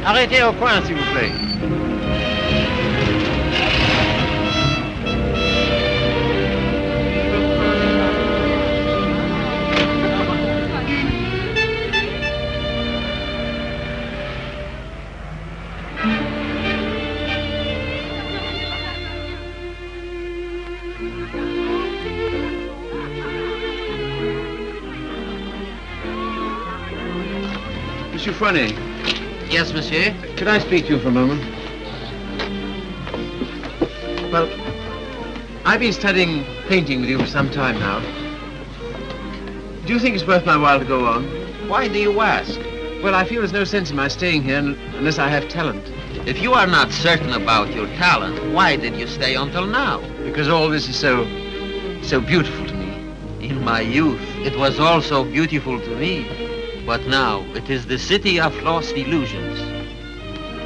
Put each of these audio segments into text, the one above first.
Arrêtez au coin, s'il vous plaît. Monsieur Fournet. Yes, monsieur? Could I speak to you for a moment? Well, I've been studying painting with you for some time now. Do you think it's worth my while to go on? Why do you ask? Well, I feel there's no sense in my staying here unless I have talent. If you are not certain about your talent, why did you stay until now? Because all this is so beautiful to me. In my youth, it was also beautiful to me. But now, it is the city of lost illusions.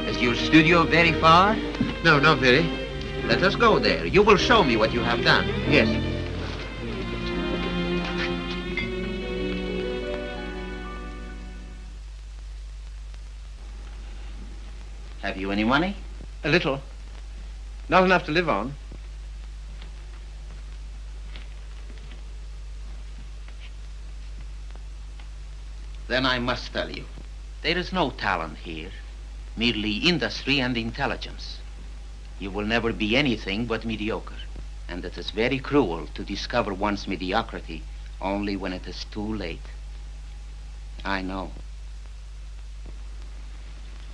Is your studio very far? No, not very. Let us go there. You will show me what you have done. Yes. Have you any money? A little. Not enough to live on. Then I must tell you, there is no talent here, merely industry and intelligence. You will never be anything but mediocre, and it is very cruel to discover one's mediocrity only when it is too late. I know.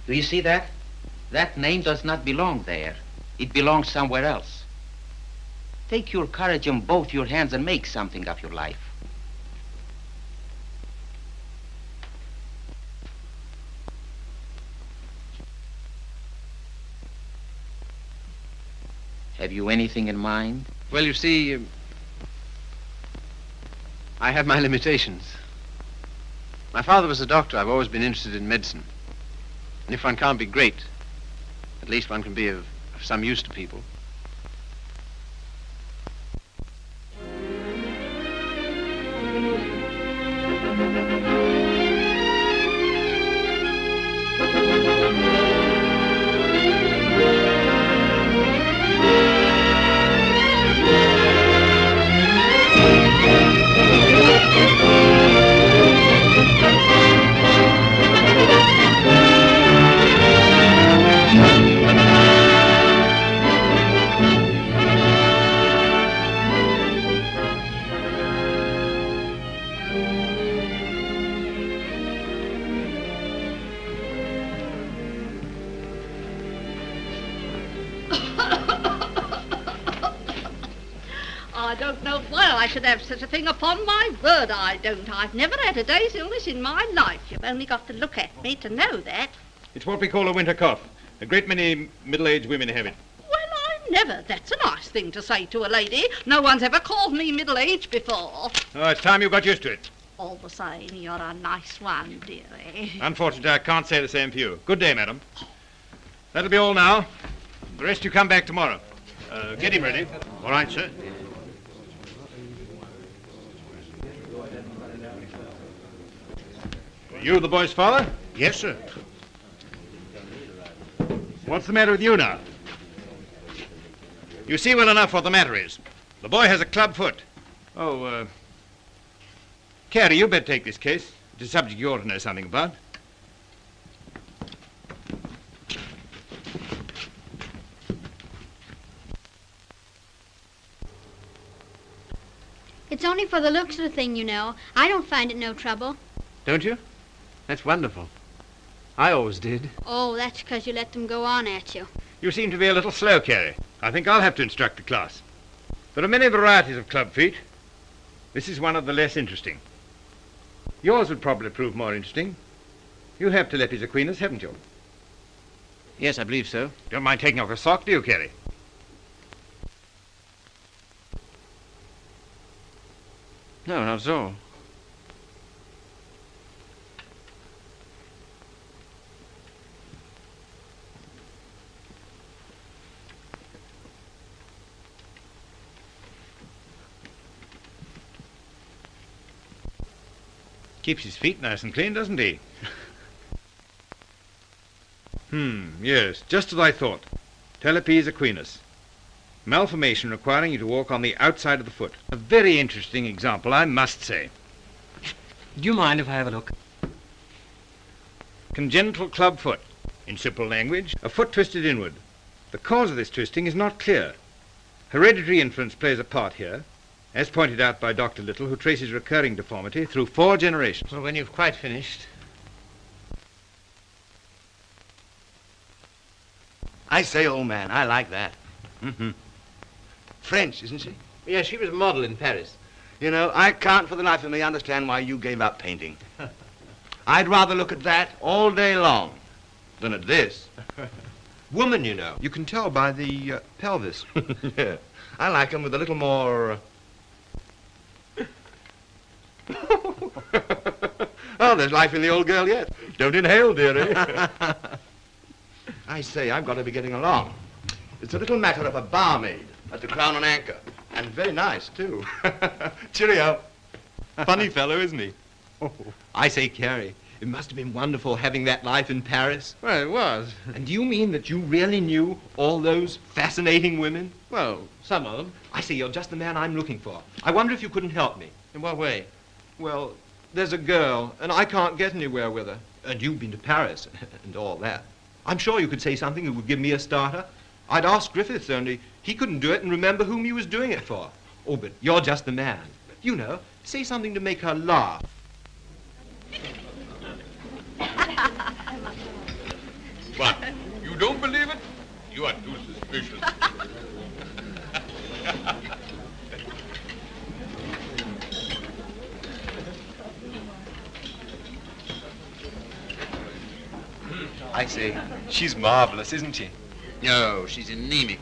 Do you see that? That name does not belong there. It belongs somewhere else. Take your courage in both your hands and make something of your life. Have you anything in mind? Well, you see, I have my limitations. My father was a doctor. I've always been interested in medicine. And if one can't be great, at least one can be of some use to people. Have such a thing, upon my word I don't. I've never had a day's illness in my life. You've only got to look at me to know that. It's what we call a winter cough. A great many middle-aged women have it. Well, I never. That's a nice thing to say to a lady. No one's ever called me middle-aged before. Oh, it's time you got used to it. All the same, you're a nice one, dearie. Unfortunately, I can't say the same for you. Good day, madam. That'll be all now. The rest you come back tomorrow. Get him ready. All right, sir. You the boy's father? Yes, sir. What's the matter with you now? You see well enough what the matter is. The boy has a club foot. Oh, Carrie, you better take this case. It's a subject you ought to know something about. It's only for the looks of the thing, you know. I don't find it no trouble. Don't you? That's wonderful. I always did. Oh, that's because you let them go on at you. You seem to be a little slow, Carrie. I think I'll have to instruct the class. There are many varieties of club feet. This is one of the less interesting. Yours would probably prove more interesting. You have Telepi's Aquinas, haven't you? Yes, I believe so. Don't mind taking off your sock, do you, Carrie? No, not at all. Keeps his feet nice and clean, doesn't he? Yes, just as I thought. Telepes equinus. Malformation requiring you to walk on the outside of the foot. A very interesting example, I must say. Do you mind if I have a look? Congenital club foot. In simple language, a foot twisted inward. The cause of this twisting is not clear. Hereditary influence plays a part here, as pointed out by Dr. Little, who traces recurring deformity through 4 generations. Well, when you've quite finished. I say, old man, I like that. French, isn't she? Yeah, she was a model in Paris. You know, I can't for the life of me understand why you gave up painting. I'd rather look at that all day long than at this. Woman, you know. You can tell by the pelvis. Yeah. I like them with a little more... Oh, there's life in the old girl yet. Don't inhale, dearie. I say, I've got to be getting along. It's a little matter of a barmaid at the Crown and Anchor. And very nice, too. Cheerio. Funny fellow, isn't he? I say, Carrie, it must have been wonderful having that life in Paris. Well, it was. And do you mean that you really knew all those fascinating women? Well, some of them. I say, you're just the man I'm looking for. I wonder if you couldn't help me. In what way? Well, there's a girl, and I can't get anywhere with her. And you've been to Paris and all that. I'm sure you could say something that would give me a starter. I'd ask Griffiths, only he couldn't do it and remember whom he was doing it for. Oh, but you're just the man. You know, say something to make her laugh. What? You don't believe it? You are too suspicious. I say, she's marvelous, isn't she? No, she's anemic.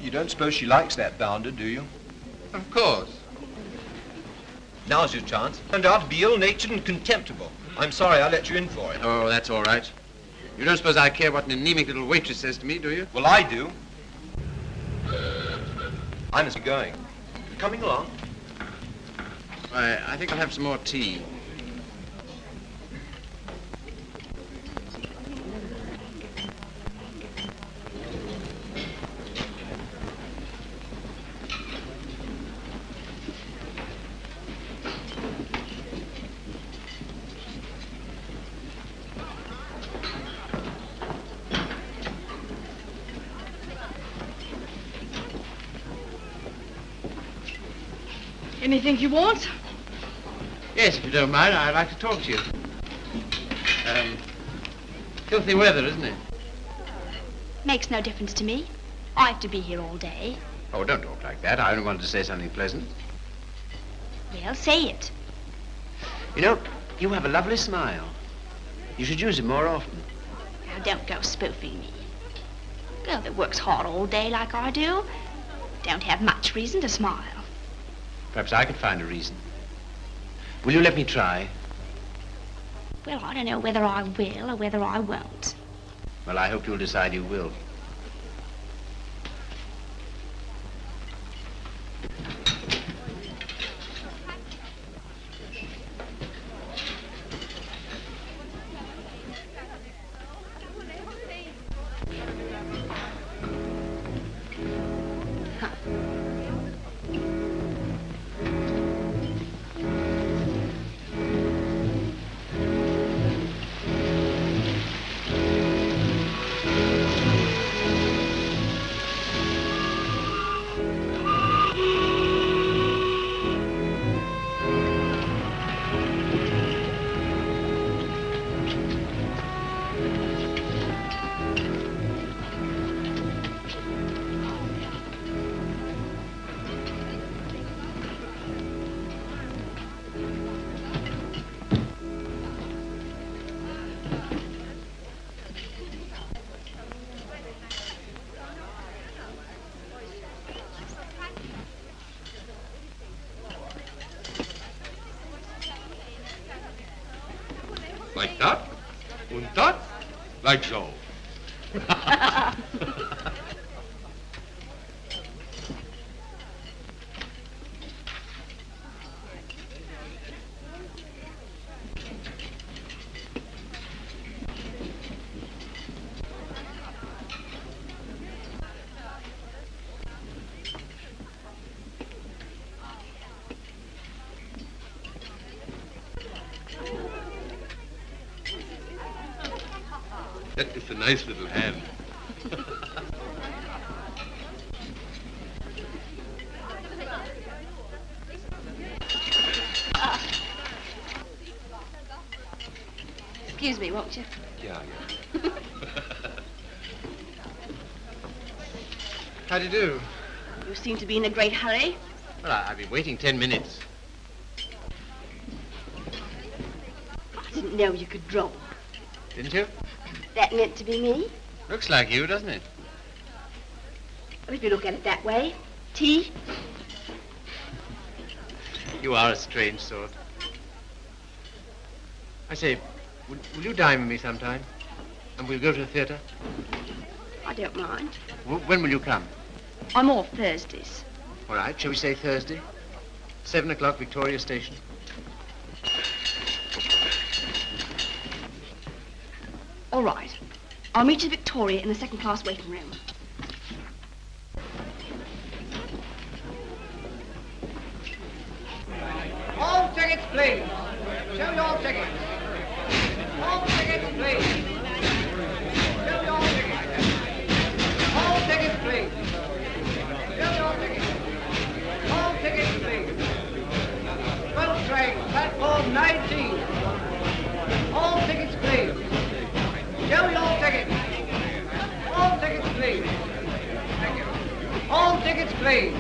You don't suppose she likes that bounder, do you? Of course. Now's your chance. Turned out to be ill-natured and contemptible. I'm sorry I let you in for it. Oh, that's all right. You don't suppose I care what an anemic little waitress says to me, do you? Well, I do. I must be going. You coming along? Why, I think I'll have some more tea. Anything you want? Yes, if you don't mind, I'd like to talk to you. Filthy weather, isn't it? Makes no difference to me. I have to be here all day. Oh, don't talk like that. I only wanted to say something pleasant. Well, say it. You know, you have a lovely smile. You should use it more often. Now, don't go spoofing me. A girl that works hard all day like I do don't have much reason to smile. Perhaps I could find a reason. Will you let me try? Well, I don't know whether I will or whether I won't. Well, I hope you'll decide you will. Like that? And that? Like so. It's a nice little hand. Excuse me, won't you? Yeah. How do you do? You seem to be in a great hurry. Well, I've been waiting 10 minutes. I didn't know you could draw. Didn't you? That meant to be me. Looks like you, doesn't it? Well, if you look at it that way. Tea? You are a strange sort. I say, will you dine with me sometime? And we'll go to the theatre? I don't mind. When will you come? I'm off Thursdays. All right, shall we say Thursday? 7 o'clock, Victoria Station. All right. I'll meet you at Victoria in the second-class waiting room. All tickets, please. Show your tickets. All tickets, please. Show your tickets. All tickets, please. Show your tickets. All tickets, please. Boat train, platform 19. All tickets, please. Show your tickets. All tickets, please. Thank you. All tickets, please.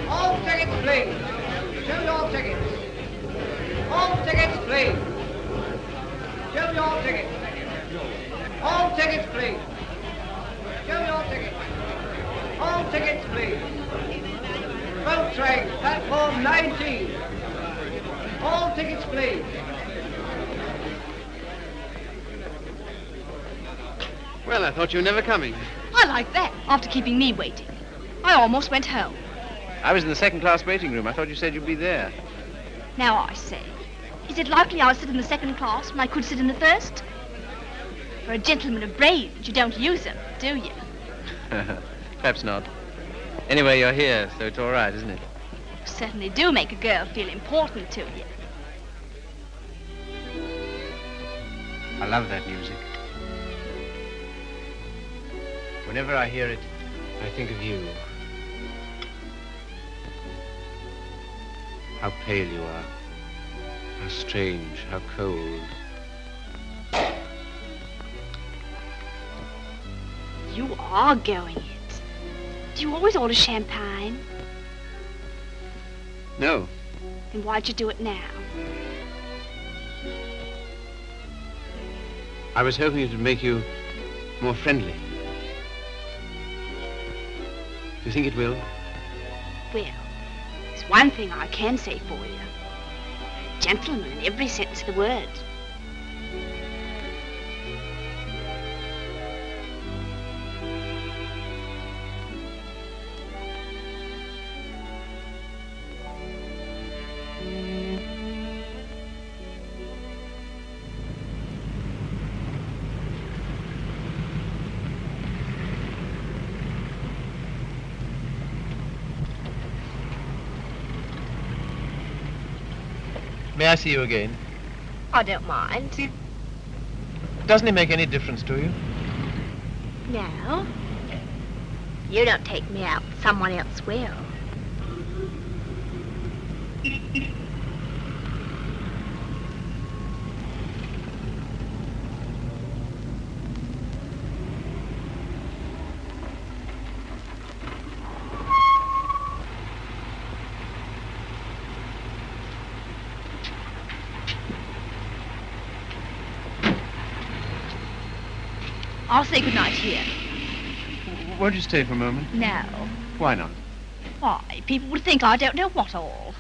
All tickets, please. Show your tickets. All tickets, please. Show your tickets. All tickets, please. Show your tickets. All tickets, please. Boat train, platform 19. All tickets, please. Well, I thought you were never coming. I like that, after keeping me waiting. I almost went home. I was in the second-class waiting room. I thought you said you'd be there. Now I say, is it likely I'll sit in the second class when I could sit in the first? For a gentleman of brains, you don't use them, do you? Perhaps not. Anyway, you're here, so it's all right, isn't it? You certainly do make a girl feel important to you. I love that music. Whenever I hear it, I think of you. How pale you are. How strange, how cold. You are going it. Do you always order champagne? No. Then why'd you do it now? I was hoping it would make you more friendly. Do you think it will? Well, there's one thing I can say for you. Gentleman in every sense of the word. May I see you again? I don't mind. Doesn't it make any difference to you? No. You don't take me out, someone else will. I'll say goodnight here. Won't you stay for a moment? No. Why not? Why, people would think I don't know what all.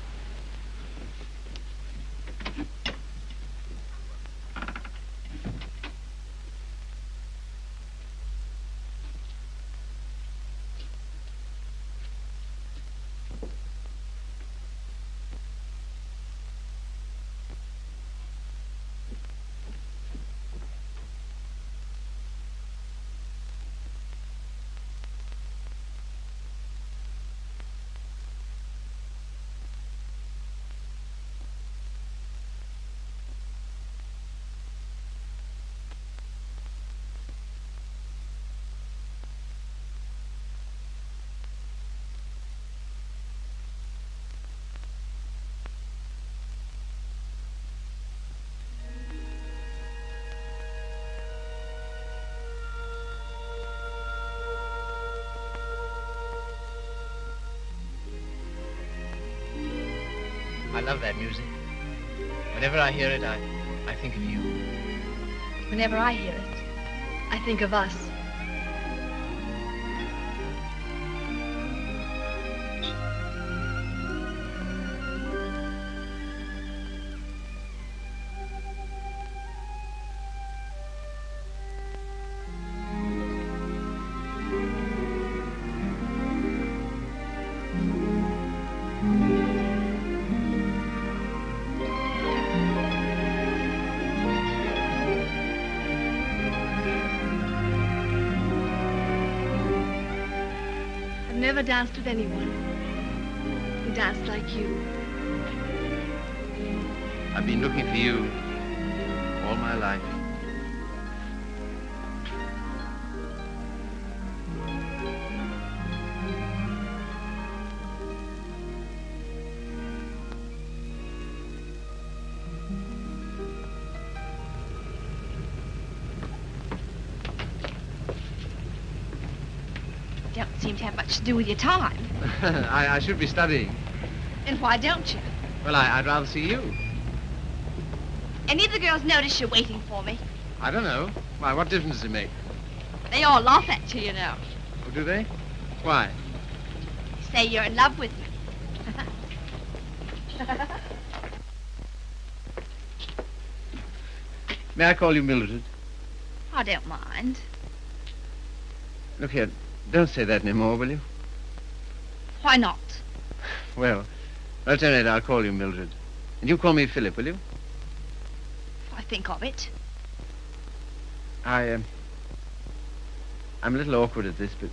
love that music. Whenever I hear it, I think of you. Whenever I hear it, I think of us. Never danced with anyone who danced like you. I've been looking for you all my life. Don't seem to have much to do with your time. I should be studying. And why don't you? Well, I'd rather see you. Any of the girls notice you're waiting for me? I don't know. Why, what difference does it make? They all laugh at you, you know. Oh, do they? Why? Say you're in love with me. May I call you Mildred? I don't mind. Look here, don't say that anymore, will you? Why not? Well, at any rate, I'll call you Mildred. And you call me Philip, will you? I think of it. I'm a little awkward at this, but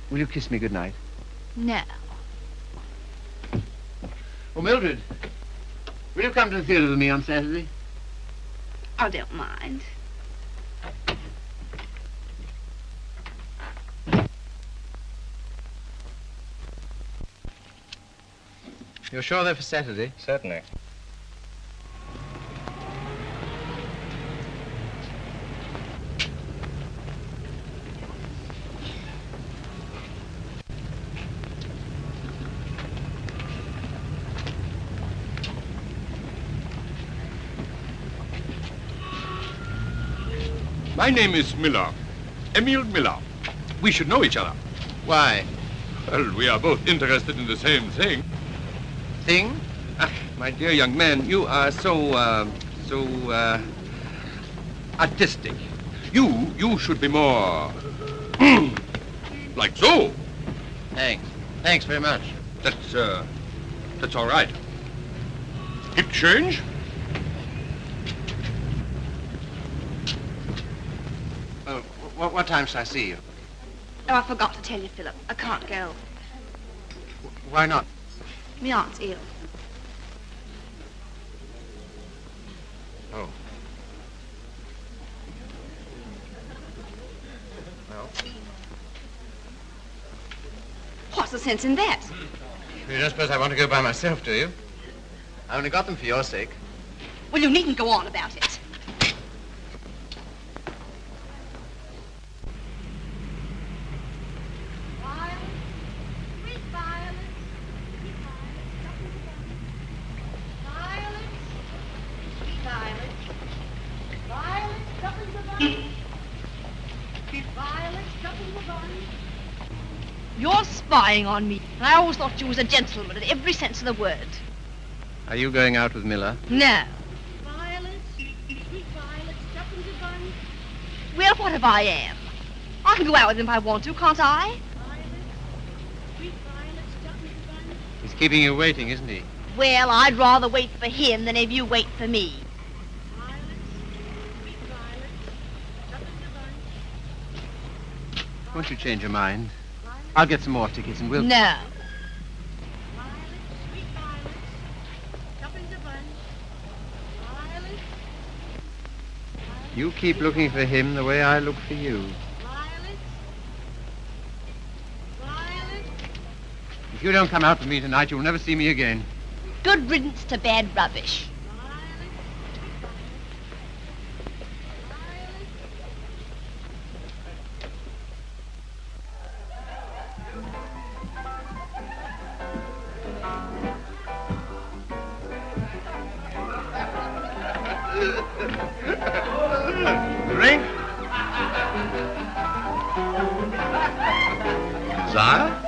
will you kiss me goodnight? No. Oh, Mildred, will you come to the theatre with me on Saturday? I don't mind. You're sure they're for Saturday? Certainly. My name is Miller. Emil Miller. We should know each other. Why? Well, we are both interested in the same thing. Thing? Ah, my dear young man, you are so artistic. You should be more like so. Thanks. Thanks very much. That's all right. Gibt change? What time shall I see you? Oh, I forgot to tell you, Philip. I can't go. Why not? My aunt's ill. Oh. Well? What's the sense in that? You don't suppose I want to go by myself, do you? I only got them for your sake. Well, you needn't go on about it. You're spying on me. And I always thought you was a gentleman in every sense of the word. Are you going out with Miller? No. Violets, sweet violets, stuck in the bun. Well, what if I am? I can go out with him if I want to, can't I? Violets, sweet violets, stuck in the bun. He's keeping you waiting, isn't he? Well, I'd rather wait for him than have you wait for me. Violets, sweet violets, stuck in the bun. Won't you change your mind? I'll get some more tickets and we'll... No. You keep looking for him the way I look for you. If you don't come out with me tonight, you'll never see me again. Good riddance to bad rubbish. Drink? Sire?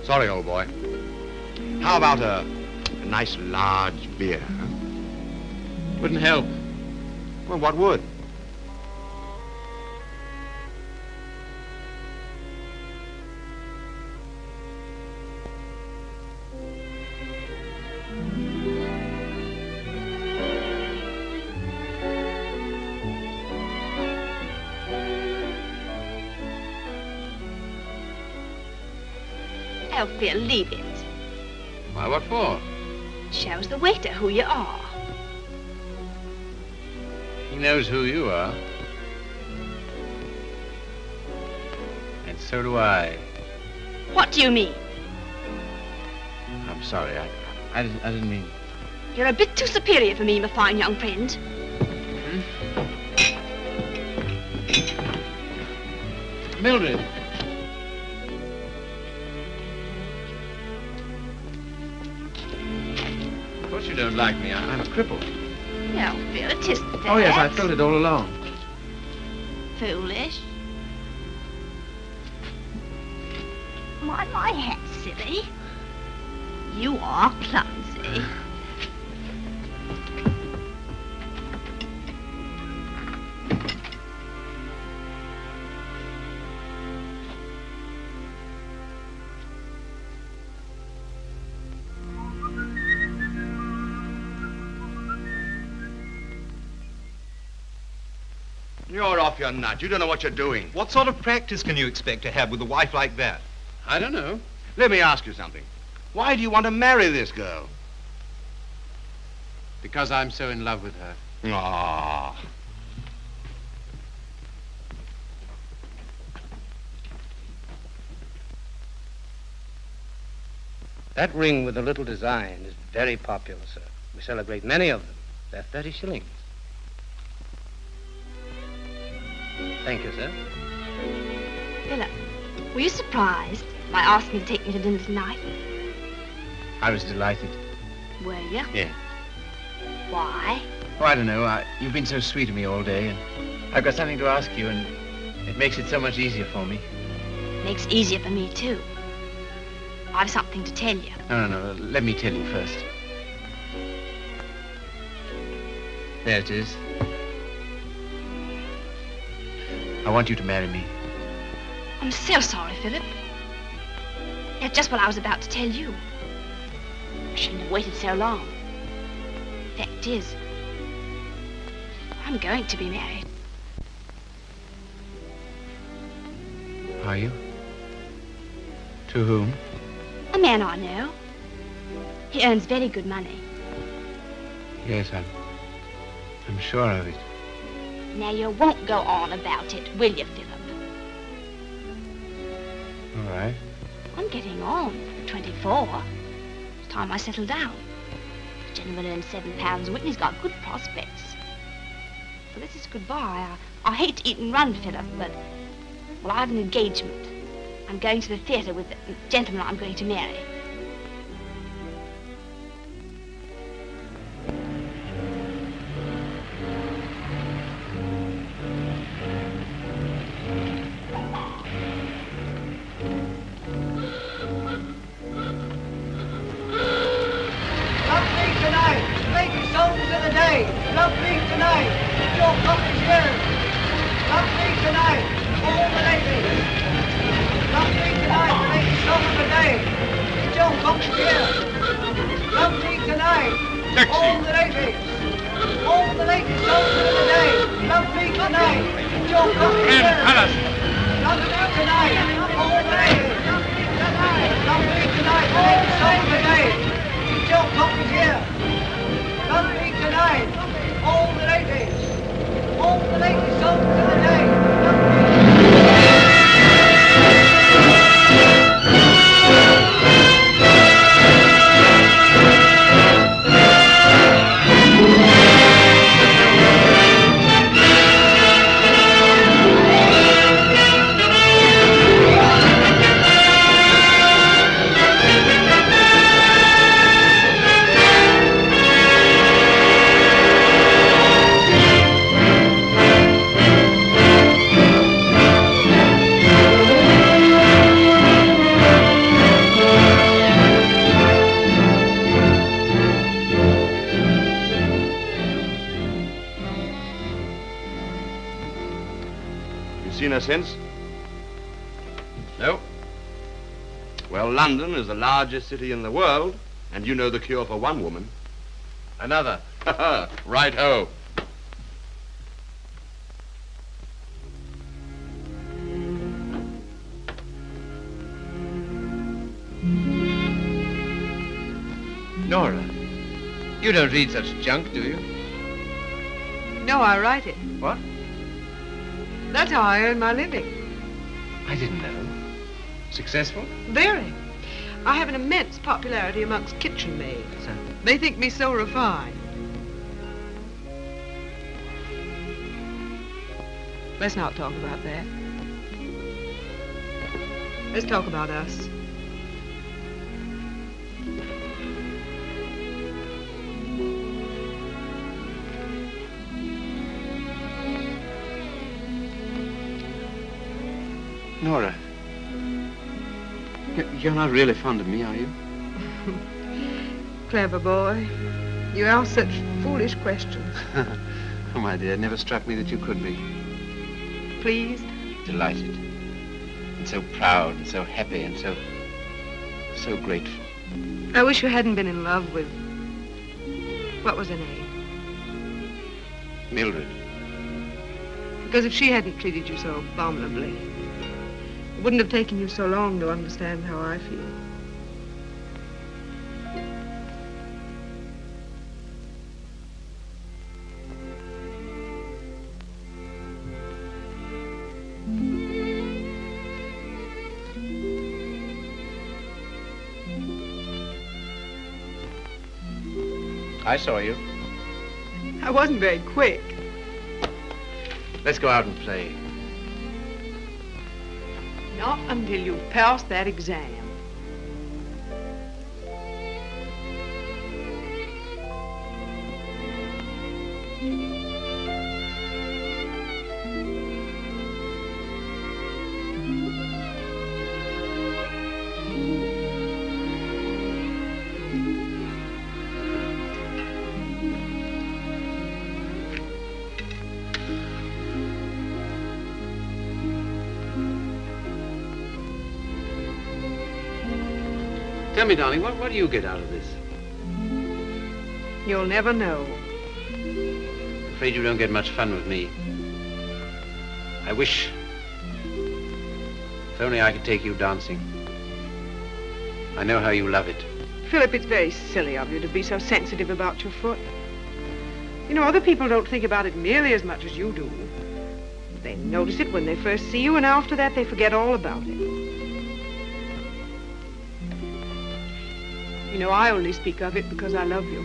Sorry, old boy. How about a nice large beer, huh? Wouldn't help. Well, what would? Oh, Phil, leave it. Why, what for? Shows the waiter who you are. He knows who you are. And so do I. What do you mean? I'm sorry, I didn't mean... You're a bit too superior for me, my fine young friend. Mildred. Of course you don't like me. I'm a cripple. No, Phil, it isn't that. Oh, yes, I felt it all along. Foolish. Mind my hat, silly. You are clumsy. You're off your nut. You don't know what you're doing. What sort of practice can you expect to have with a wife like that? I don't know. Let me ask you something. Why do you want to marry this girl? Because I'm so in love with her. Ah. That ring with the little design is very popular, sir. We sell a great many of them. They're 30 shillings. Thank you, sir. Philip, were you surprised by asking to take me to dinner tonight? I was delighted. Were you? Yeah. Why? Oh, I don't know. You've been so sweet to me all day, and I've got something to ask you, and it makes it so much easier for me. Makes it easier for me, too. I've something to tell you. No. Let me tell you first. There it is. I want you to marry me. I'm so sorry, Philip. That's just what I was about to tell you. I shouldn't have waited so long. Fact is, I'm going to be married. Are you? To whom? A man I know. He earns very good money. Yes, I'm sure of it. Now, you won't go on about it, will you, Philip? All right. I'm getting on. 24. It's time I settle down. The gentleman earns £7 a week and he's got good prospects. Well, this is goodbye. I hate to eat and run, Philip, but... Well, I have an engagement. I'm going to the theatre with the gentleman I'm going to marry. Since? No. Well, London is the largest city in the world, and you know the cure for one woman. Another. Right-ho. Nora, you don't read such junk, do you? No, I write it. What? That's how I earn my living. I didn't know. Successful? Very. I have an immense popularity amongst kitchen maids. They think me so refined. Let's not talk about that. Let's talk about us. Nora, you're not really fond of me, are you? Clever boy. You ask such foolish questions. Oh, my dear, it never struck me that you could be. Pleased? Delighted. And so proud and so happy and so grateful. I wish you hadn't been in love with... What was her name? Mildred. Because if she hadn't treated you so abominably, it wouldn't have taken you so long to understand how I feel. I saw you. I wasn't very quick. Let's go out and play. Not until you've passed that exam. Tell me, darling, what do you get out of this? You'll never know. I'm afraid you don't get much fun with me. I wish... If only I could take you dancing. I know how you love it. Philip, it's very silly of you to be so sensitive about your foot. You know, other people don't think about it nearly as much as you do. They notice it when they first see you, and after that they forget all about it. You know, I only speak of it because I love you,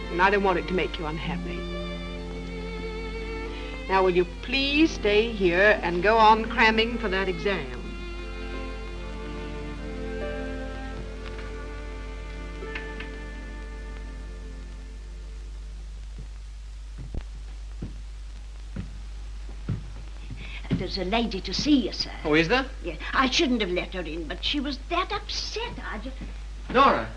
and I don't want it to make you unhappy. Now, will you please stay here and go on cramming for that exam? There's a lady to see you, sir. Oh, is there? Yeah, I shouldn't have let her in, but she was that upset. I just... Nora.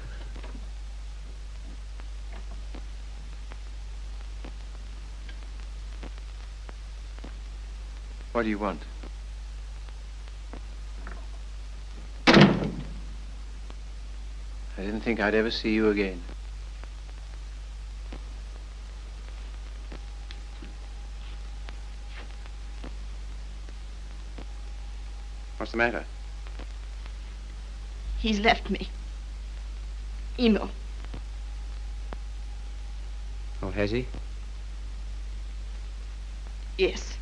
What do you want? I didn't think I'd ever see you again. What's the matter? He's left me. Emo. Oh, has he? Yes.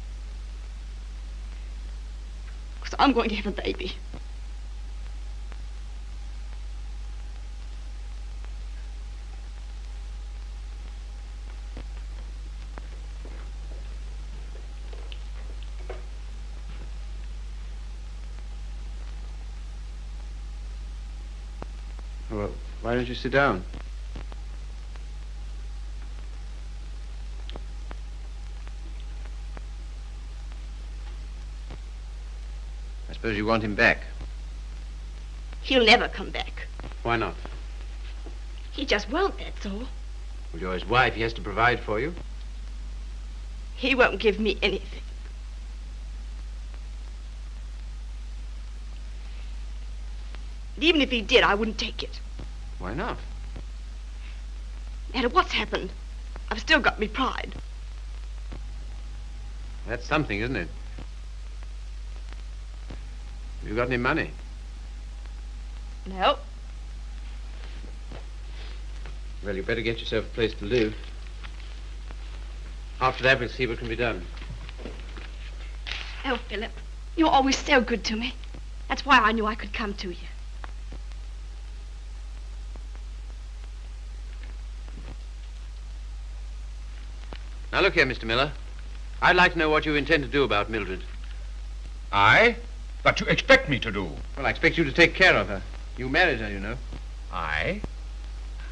Because I'm going to have a baby. Well, why don't you sit down? I suppose you want him back. He'll never come back. Why not? He just won't, that's all. Well, you're his wife. He has to provide for you. He won't give me anything. And even if he did, I wouldn't take it. Why not? No matter what's happened, I've still got me pride. That's something, isn't it? Have you got any money? No. Well, you better get yourself a place to live. After that, we'll see what can be done. Oh, Philip, you're always so good to me. That's why I knew I could come to you. Now, look here, Mr. Miller. I'd like to know what you intend to do about Mildred. I? What you expect me to do? Well, I expect you to take care of her. You married her, you know. I?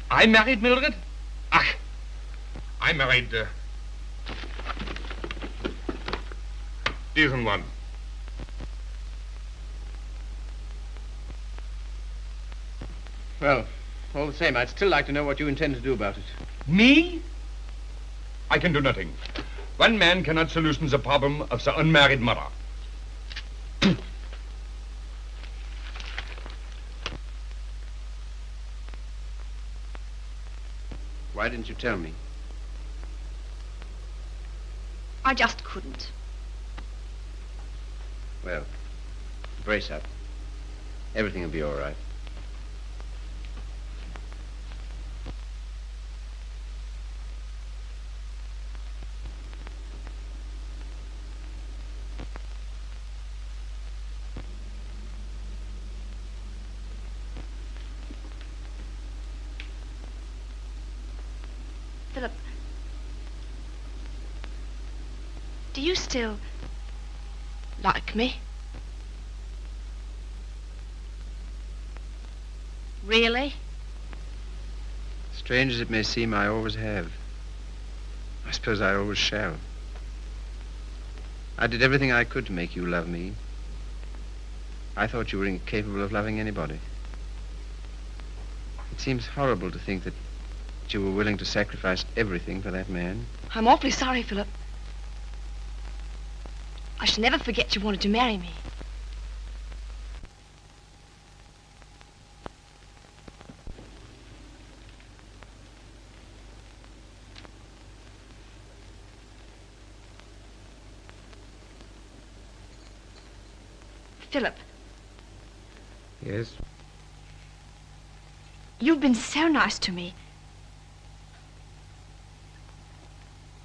I married Mildred? Ach, I married, diesen one. Well, all the same, I'd still like to know what you intend to do about it. Me? I can do nothing. One man cannot solution the problem of the unmarried mother. Why didn't you tell me? I just couldn't. Well, brace up. Everything will be all right. Philip, do you still like me? Really? Strange as it may seem, I always have. I suppose I always shall. I did everything I could to make you love me. I thought you were incapable of loving anybody. It seems horrible to think that you were willing to sacrifice everything for that man. I'm awfully sorry, Philip. I shall never forget you wanted to marry me. Philip. Yes? You've been so nice to me.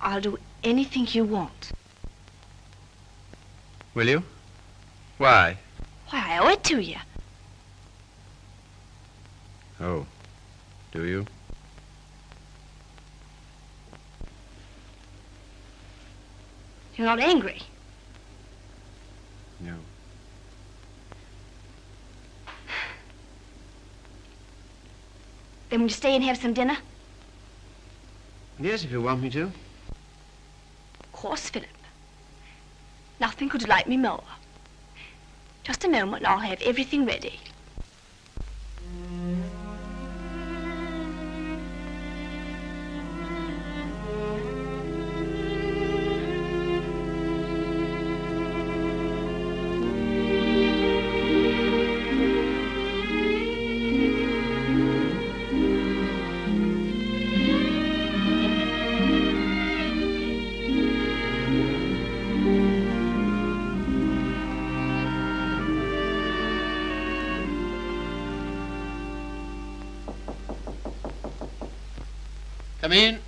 I'll do anything you want. Will you? Why? Why, I owe it to you. Oh, do you? You're not angry. No. Then will you stay and have some dinner? Yes, if you want me to. Of course, Philip. Nothing could delight me more. Just a moment and I'll have everything ready. Come in.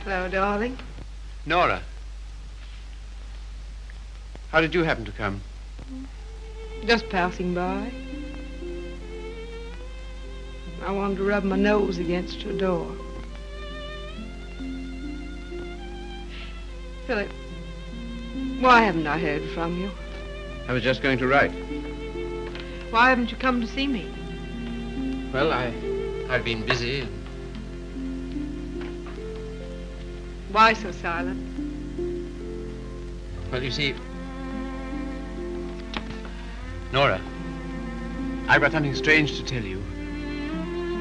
Hello, darling. Nora. How did you happen to come? Just passing by. I wanted to rub my nose against your door. Philip, why haven't I heard from you? I was just going to write. Why haven't you come to see me? Well, I've been busy. Why so silent? Well, you see, Nora, I've got something strange to tell you.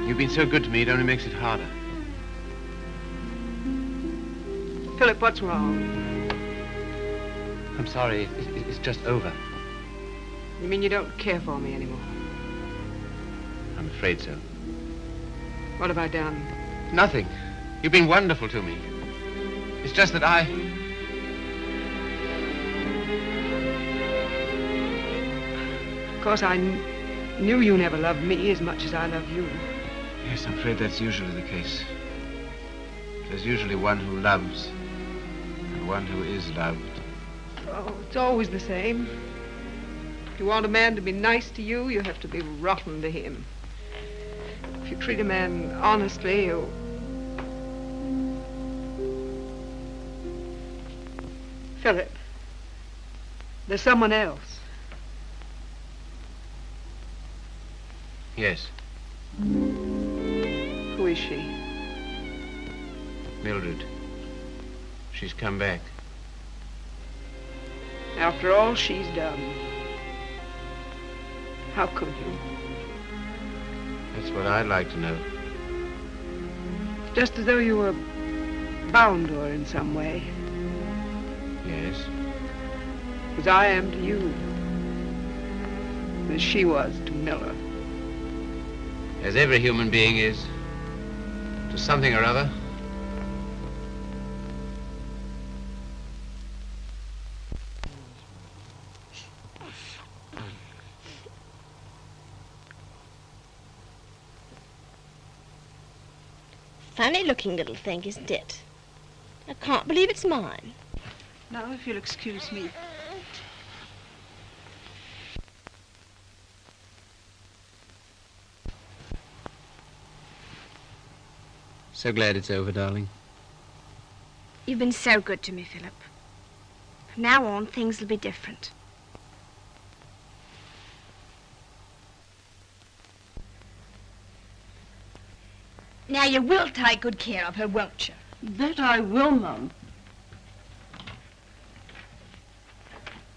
You've been so good to me, it only makes it harder. Philip, what's wrong? I'm sorry, it's just over. You mean you don't care for me anymore? I'm afraid so. What have I done? Nothing. You've been wonderful to me. It's just that Of course, I knew you never loved me as much as I love you. Yes, I'm afraid that's usually the case. There's usually one who loves and one who is loved. Oh, it's always the same. If you want a man to be nice to you, you have to be rotten to him. If you treat a man honestly, you... Philip, there's someone else. Yes. Who is she? Mildred. She's come back. After all she's done. How could you? That's what I'd like to know. Just as though you were bound to her in some way. Yes. As I am to you. As she was to Miller. As every human being is. To something or other. Funny-looking little thing, isn't it? I can't believe it's mine. Now, if you'll excuse me. So glad it's over, darling. You've been so good to me, Philip. From now on, things will be different. Now, you will take good care of her, won't you? That I will, Mum.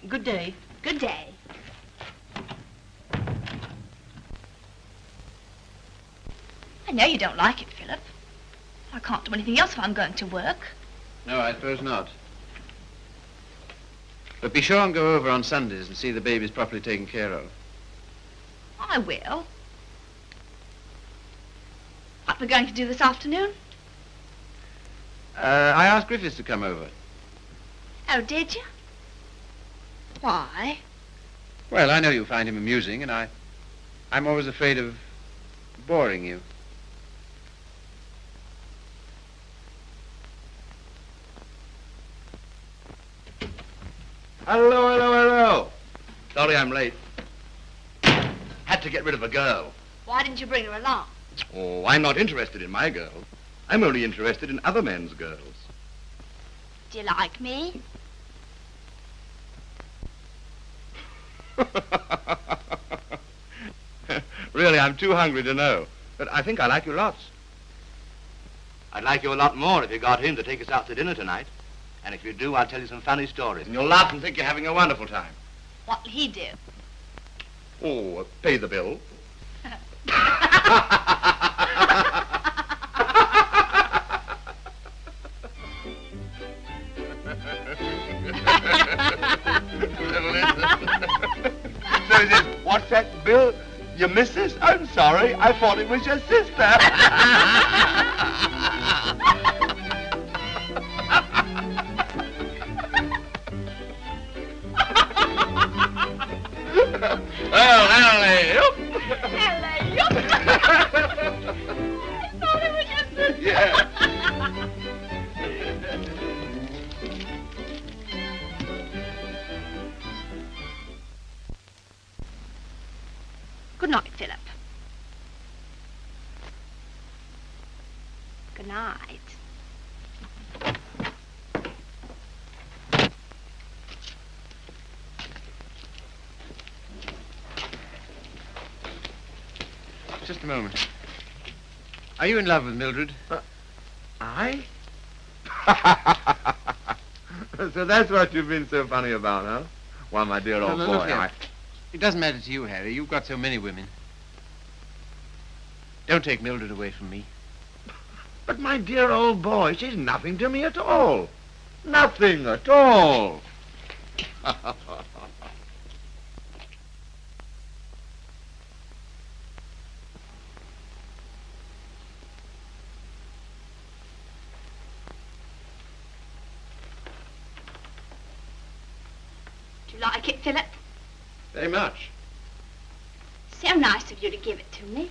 Good day. Good day. I know you don't like it, Philip. I can't do anything else if I'm going to work. No, I suppose not. But be sure and go over on Sundays and see the babies properly taken care of. I will. What we're going to do this afternoon? I asked Griffiths to come over. Oh, did you? Why? Well, I know you find him amusing, and I'm always afraid of boring you. Hello, hello, hello. Sorry I'm late. Had to get rid of a girl. Why didn't you bring her along? Oh, I'm not interested in my girls. I'm only interested in other men's girls. Do you like me? Really, I'm too hungry to know. But I think I like you lots. I'd like you a lot more if you got him to take us out to dinner tonight. And if you do, I'll tell you some funny stories. And you'll laugh and think you're having a wonderful time. What'll he do? Oh, pay the bill. So he says, what's that bill? Your missus? I'm sorry. I thought it was your sister. Well, alley-oop. Alley-oop. I thought it was your sister. Yeah. Good night, Philip. Good night. Just a moment. Are you in love with Mildred? I? So that's what you've been so funny about, huh? Well, my dear old No, boy, look here. It doesn't matter to you, Harry. You've got so many women. Don't take Mildred away from me. But my dear old boy, she's nothing to me at all. Nothing at all. Do you like it, Philip? Very much. So nice of you to give it to me.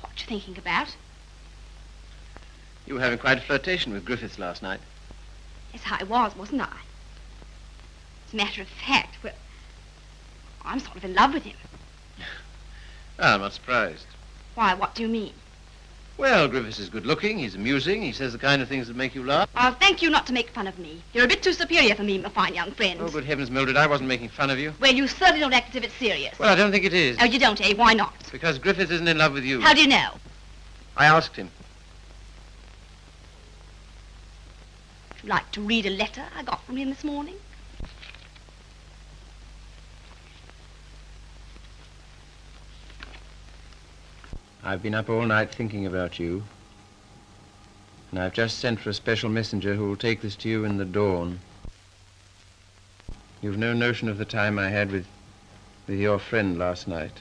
What you thinking about? You were having quite a flirtation with Griffiths last night. Yes, I was, wasn't I? As a matter of fact, well, I'm sort of in love with him. Well, I'm not surprised. Why, what do you mean? Well, Griffiths is good-looking, he's amusing, he says the kind of things that make you laugh. I'll thank you not to make fun of me. You're a bit too superior for me, my fine young friend. Oh, good heavens, Mildred, I wasn't making fun of you. Well, you certainly don't act as if it's serious. Well, I don't think it is. Oh, you don't, eh? Why not? Because Griffiths isn't in love with you. How do you know? I asked him. Would you like to read a letter I got from him this morning? I've been up all night thinking about you. And I've just sent for a special messenger who will take this to you in the dawn. You've no notion of the time I had with your friend last night.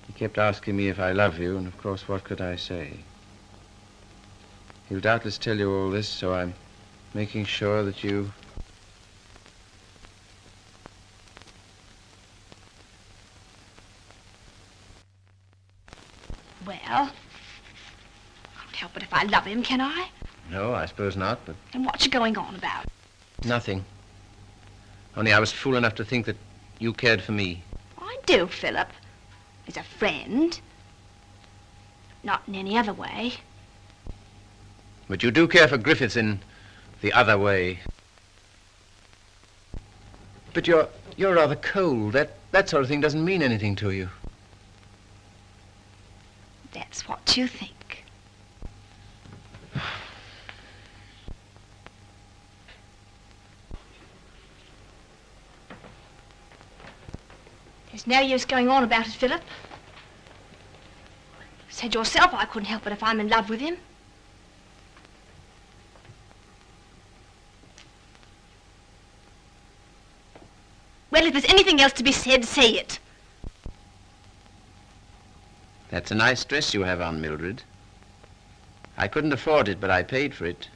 He kept asking me if I love you, and of course, what could I say? He'll doubtless tell you all this, so I'm making sure that you... Well, I can't help it if I love him, can I? No, I suppose not, but... And what you going on about? Nothing. Only I was fool enough to think that you cared for me. I do, Philip. As a friend. Not in any other way. But you do care for Griffiths in the other way. But you're rather cold. That sort of thing doesn't mean anything to you. That's what you think. There's no use going on about it, Philip. Said yourself I couldn't help it if I'm in love with him. Well, if there's anything else to be said, say it. That's a nice dress you have on, Mildred. I couldn't afford it, but I paid for it.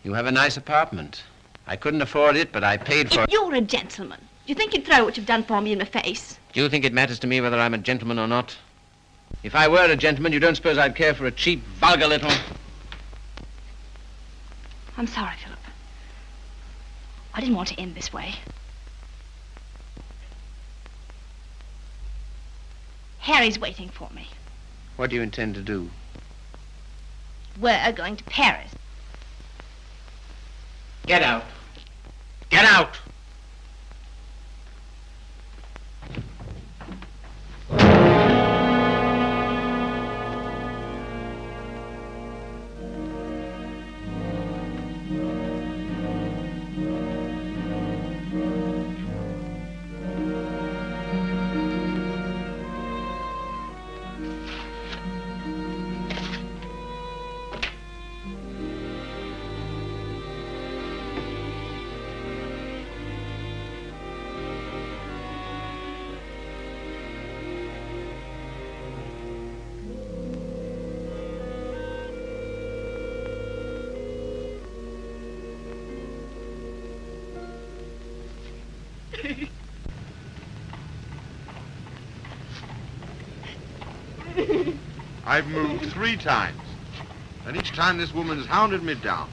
You have a nice apartment. I couldn't afford it, but I paid for it. If you're a gentleman, do you think you'd throw what you've done for me in my face? Do you think it matters to me whether I'm a gentleman or not? If I were a gentleman, you don't suppose I'd care for a cheap, vulgar little... I'm sorry, Philip. I didn't want to end this way. Harry's waiting for me. What do you intend to do? We're going to Paris. Get out. Get out! I've moved 3 times, and each time this woman's hounded me down.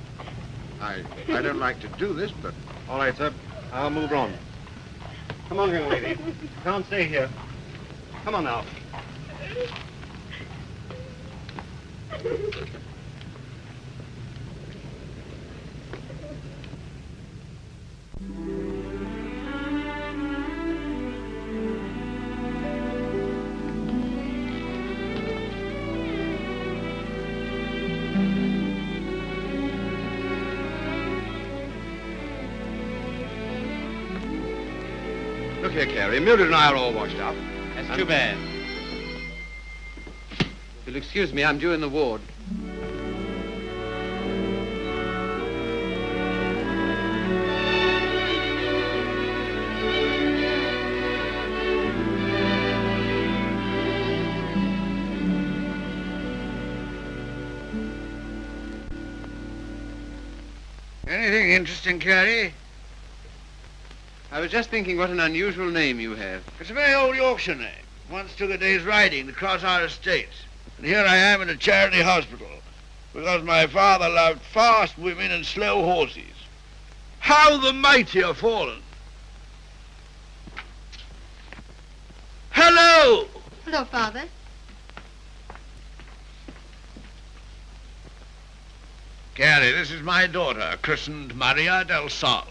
I don't like to do this, but... All right, sir. I'll move on. Come on, young lady. You can't stay here. Come on now. Look here, Carrie. Mildred and I are all washed up. That's too bad. You'll excuse me, I'm due in the ward. Anything interesting, Carrie? I was just thinking what an unusual name you have. It's a very old Yorkshire name. Once took a day's riding to cross our estates. And here I am in a charity hospital because my father loved fast women and slow horses. How the mighty are fallen. Hello! Hello, Father. Carrie, this is my daughter, christened Maria del Sol.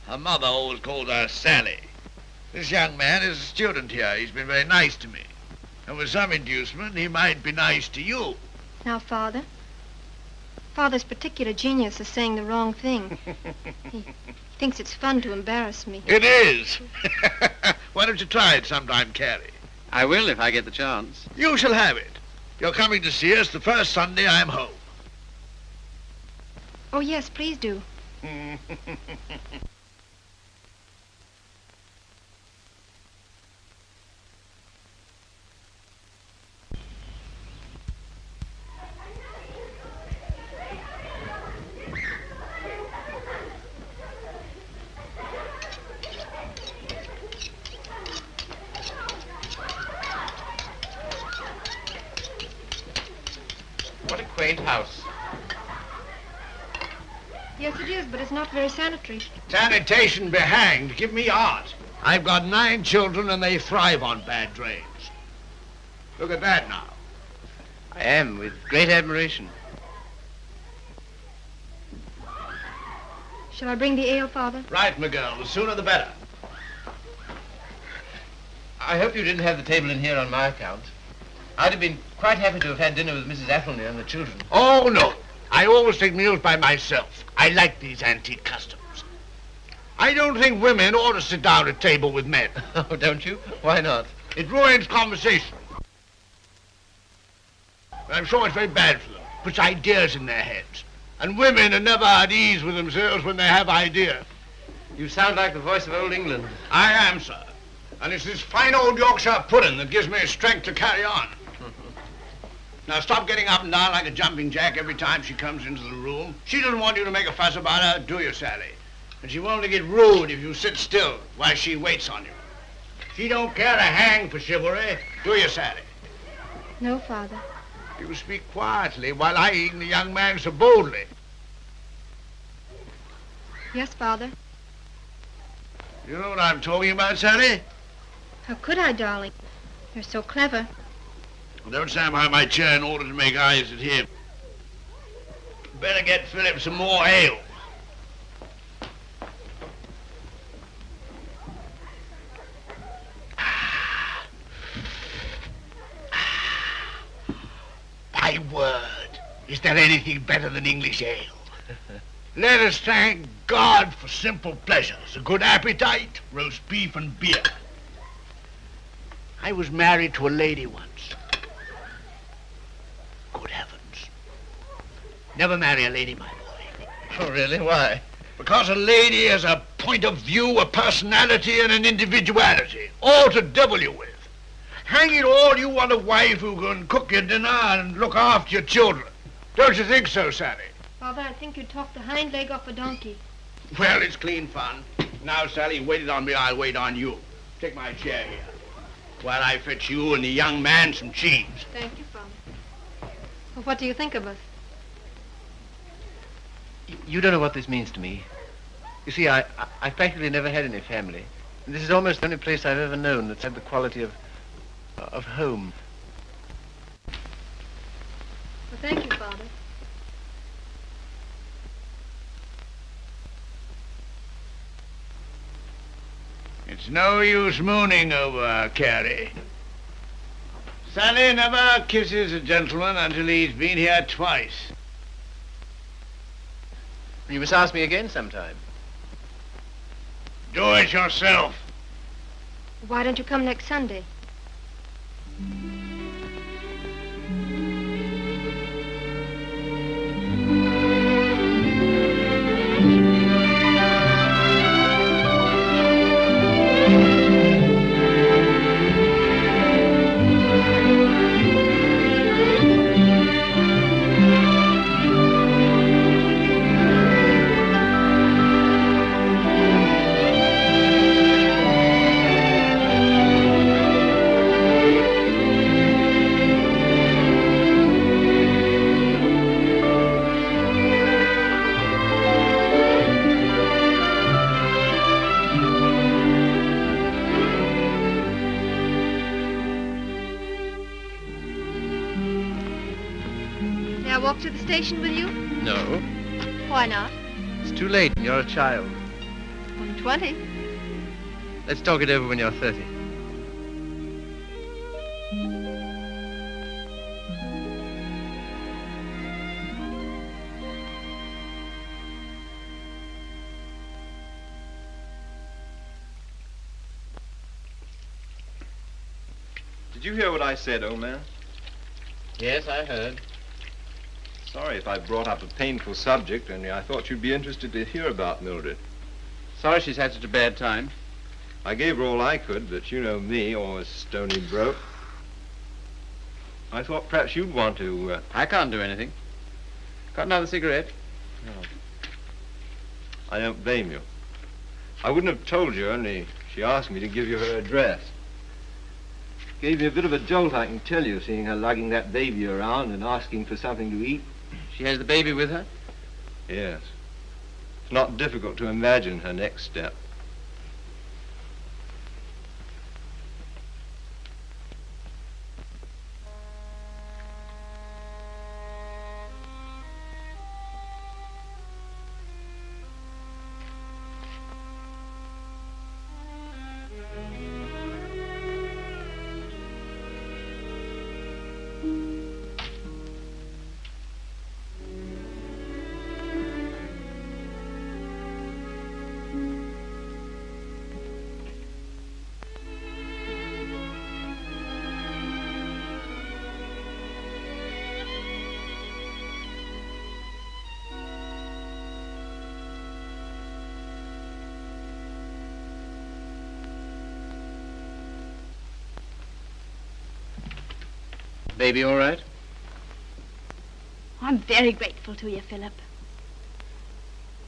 Her mother always called her Sally. This young man is a student here. He's been very nice to me. And with some inducement, he might be nice to you. Now, Father's particular genius is saying the wrong thing. He thinks it's fun to embarrass me. It is. Why don't you try it sometime, Carrie? I will if I get the chance. You shall have it. You're coming to see us the first Sunday I'm home. Oh, yes, please do. What a quaint house. Yes, it is, but it's not very sanitary. Sanitation be hanged. Give me art. I've got 9 children and they thrive on bad drains. Look at that now. I am, with great admiration. Shall I bring the ale, Father? Right, my girl. The sooner the better. I hope you didn't have the table in here on my account. I'd have been quite happy to have had dinner with Mrs. Athelney and the children. Oh, no. I always take meals by myself. I like these antique customs. I don't think women ought to sit down at table with men. Oh, don't you? Why not? It ruins conversation. I'm sure it's very bad for them. Puts ideas in their heads. And women are never at ease with themselves when they have ideas. You sound like the voice of old England. I am, sir. And it's this fine old Yorkshire pudding that gives me strength to carry on. Now stop getting up and down like a jumping jack every time she comes into the room. She doesn't want you to make a fuss about her, do you, Sally? And she won't get rude if you sit still while she waits on you. She don't care a hang for chivalry, do you, Sally? No, Father. You speak quietly while eyeing the young man so boldly. Yes, Father. You know what I'm talking about, Sally? How could I, darling? You're so clever. Well, don't stand behind my chair in order to make eyes at him. Better get Philip some more ale. My word, is there anything better than English ale? Let us thank God for simple pleasures, a good appetite, roast beef and beer. I was married to a lady once. Good heavens. Never marry a lady, my boy. Oh, really? Why? Because a lady has a point of view, a personality, and an individuality, all to devil you with. Hang it all, you want a wife who can cook your dinner and look after your children. Don't you think so, Sally? Father, I think you'd talk the hind leg off a donkey. Well, it's clean fun. Now, Sally, you waited on me, I'll wait on you. Take my chair here, while I fetch you and the young man some cheese. Thank you, Father. Well, what do you think of us? You don't know what this means to me. You see, I've practically never had any family. This is almost the only place I've ever known that's had the quality of home. Well, thank you, Father. It's no use mooning over Carrie. Sally never kisses a gentleman until he's been here twice. You must ask me again sometime. Do it yourself. Why don't you come next Sunday? To the station with you? No. Why not? It's too late and you're a child. I'm 20. Let's talk it over when you're 30. Did you hear what I said, old man? Yes, I heard. Sorry if I brought up a painful subject, only I thought you'd be interested to hear about Mildred. Sorry she's had such a bad time. I gave her all I could, but you know me, always stony broke. I thought perhaps you'd want to... I can't do anything. Got another cigarette? No. I don't blame you. I wouldn't have told you, only she asked me to give you her address. Gave me a bit of a jolt, I can tell you, seeing her lugging that baby around and asking for something to eat. She has the baby with her? Yes. It's not difficult to imagine her next step. Baby all right? I'm very grateful to you, Philip.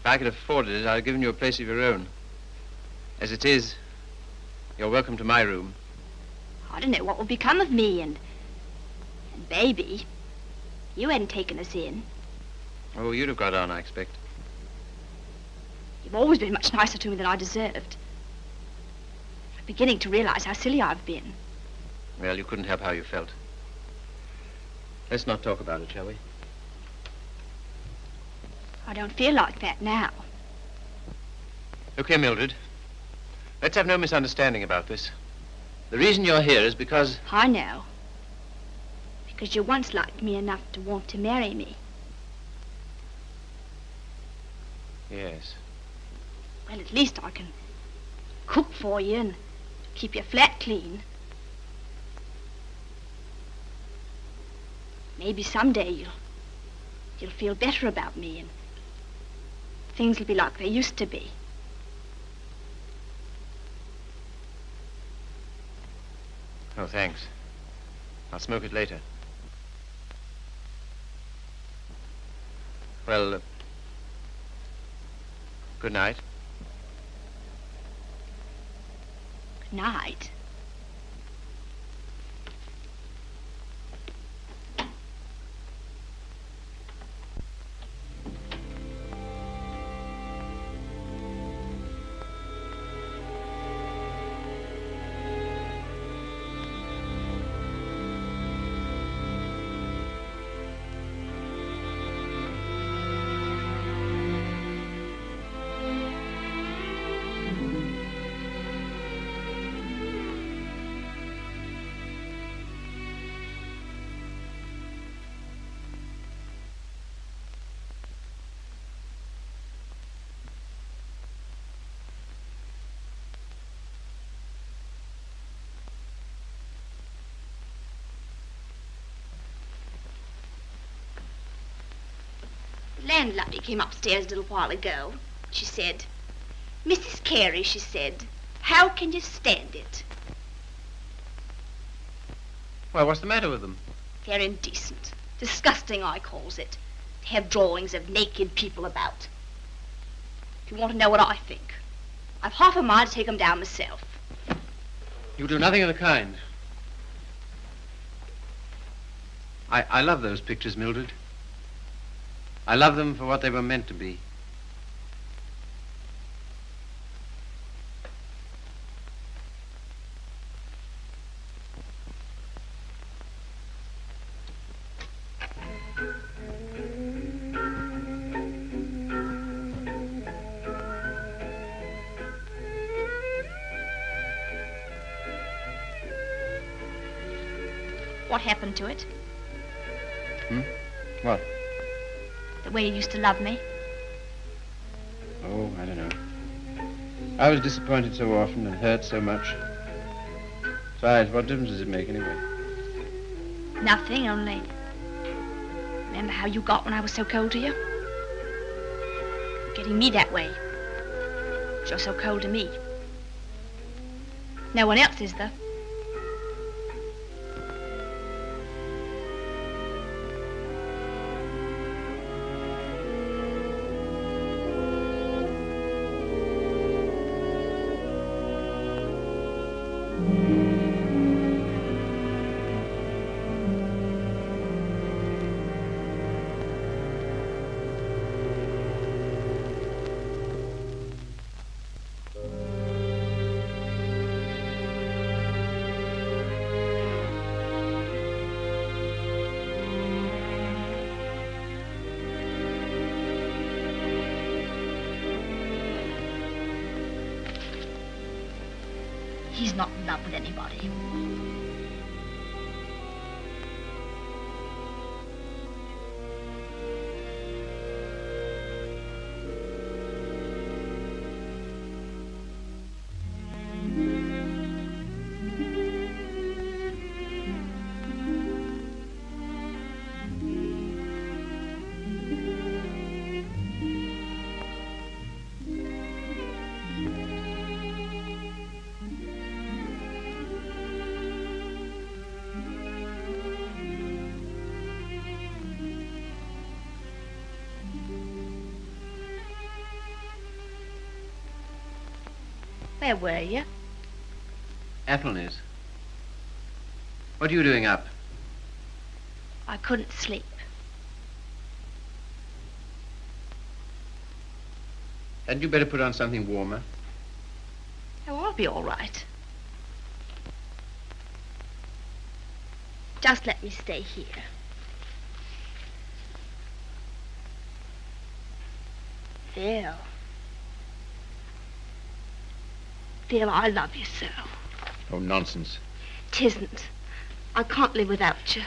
If I could have afforded it, I'd have given you a place of your own. As it is, you're welcome to my room. I don't know what will become of me and Baby. You hadn't taken us in. Oh, you'd have got on, I expect. You've always been much nicer to me than I deserved. I'm beginning to realize how silly I've been. Well, you couldn't help how you felt. Let's not talk about it, shall we? I don't feel like that now. Look here, Mildred. Let's have no misunderstanding about this. The reason you're here is because... I know. Because you once liked me enough to want to marry me. Yes. Well, at least I can cook for you and keep your flat clean. Maybe someday you'll feel better about me and things will be like they used to be. Oh, thanks. I'll smoke it later. Well, good night. Good night. The landlady came upstairs a little while ago. She said, "Mrs. Carey," she said, "how can you stand it?" Well, what's the matter with them? They're indecent. Disgusting, I calls it. To have drawings of naked people about. If you want to know what I think, I've half a mind to take 'em down myself. You do nothing of the kind. I love those pictures, Mildred. I love them for what they were meant to be. What happened to it? What? The way you used to love me? Oh, I don't know. I was disappointed so often and hurt so much. Besides, what difference does it make anyway? Nothing, only... Remember how you got when I was so cold to you? You're getting me that way. 'Cause you're so cold to me. No one else is, though. He's not in love with anybody. Where were you? Athelney's. What are you doing up? I couldn't sleep. Hadn't you better put on something warmer? Oh, I'll be all right. Just let me stay here. Phil. Phil, I love you so. Oh, nonsense. 'Tisn't. I can't live without you.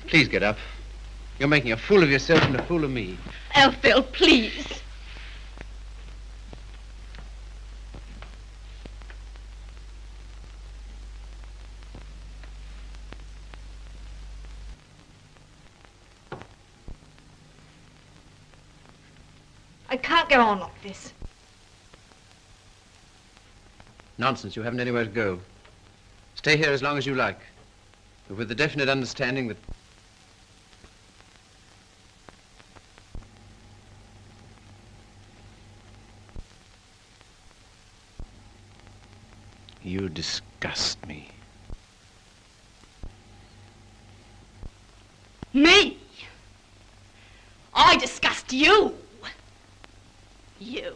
Please get up. You're making a fool of yourself and a fool of me. Oh, Phil, please. I can't go on like this. Nonsense. You haven't anywhere to go. Stay here as long as you like, but with the definite understanding that you disgust me. Me? I disgust you. You.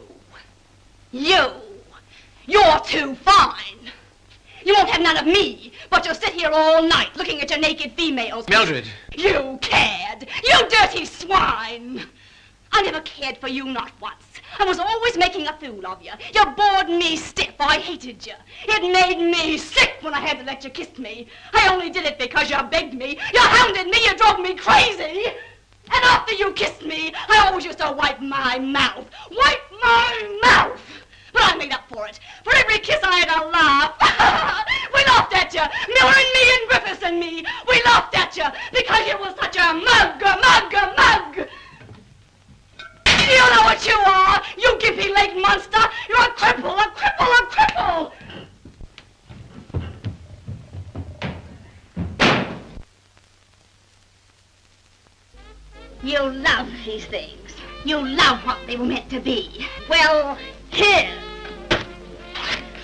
You're too fine. You won't have none of me, but you'll sit here all night looking at your naked females. Mildred! You cad! You dirty swine! I never cared for you, not once. I was always making a fool of you. You bored me stiff. I hated you. It made me sick when I had to let you kiss me. I only did it because you begged me. You hounded me. You drove me crazy. And after you kissed me, I always used to wipe my mouth. Wipe my mouth! But I made up for it. For every kiss I had to laugh. We laughed at you. Miller and me and Griffiths and me. We laughed at you because you were such a mug. You know what you are, you gimpy-legged monster. You're a cripple, a cripple. You love these things. You love what they were meant to be. Well, here's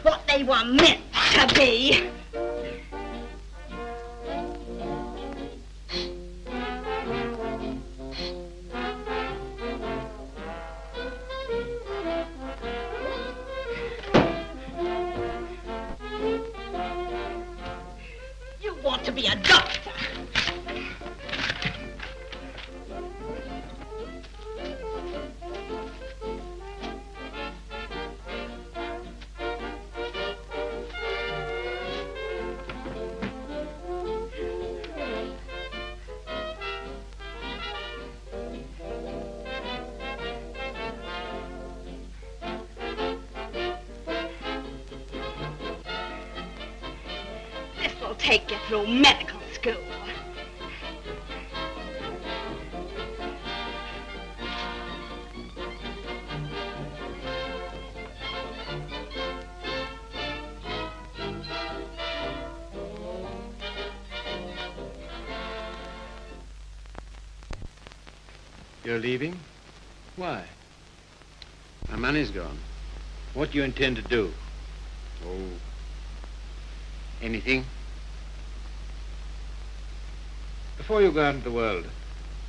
what they were meant to be. You want to be a doctor. Take you through medical school. You're leaving? Why? My money's gone. What do you intend to do? Oh, anything? Before you go out into the world,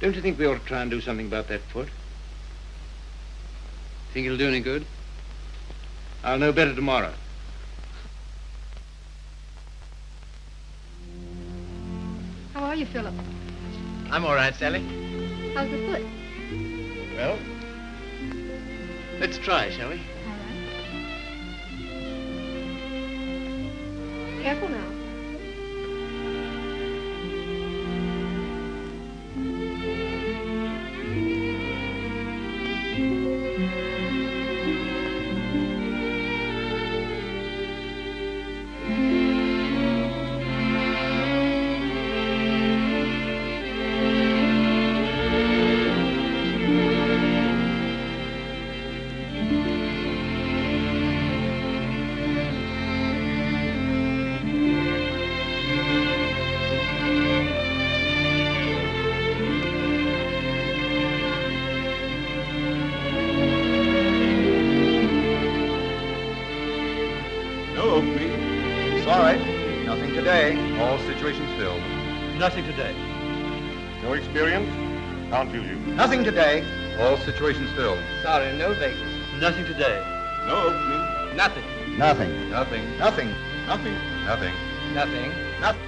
don't you think we ought to try and do something about that foot? Think it'll do any good? I'll know better tomorrow. How are you, Philip? I'm all right, Sally. How's the foot? Well, let's try, shall we? All right. Careful now. No, please. Sorry. Nothing today. All situations filled. Nothing today. No experience? Can't use you. Nothing today. All situations filled. Sorry, no vacancy. Nothing today. No opening. Nothing. Nothing. Nothing. Nothing. Nothing. Nothing. Nothing. Nothing.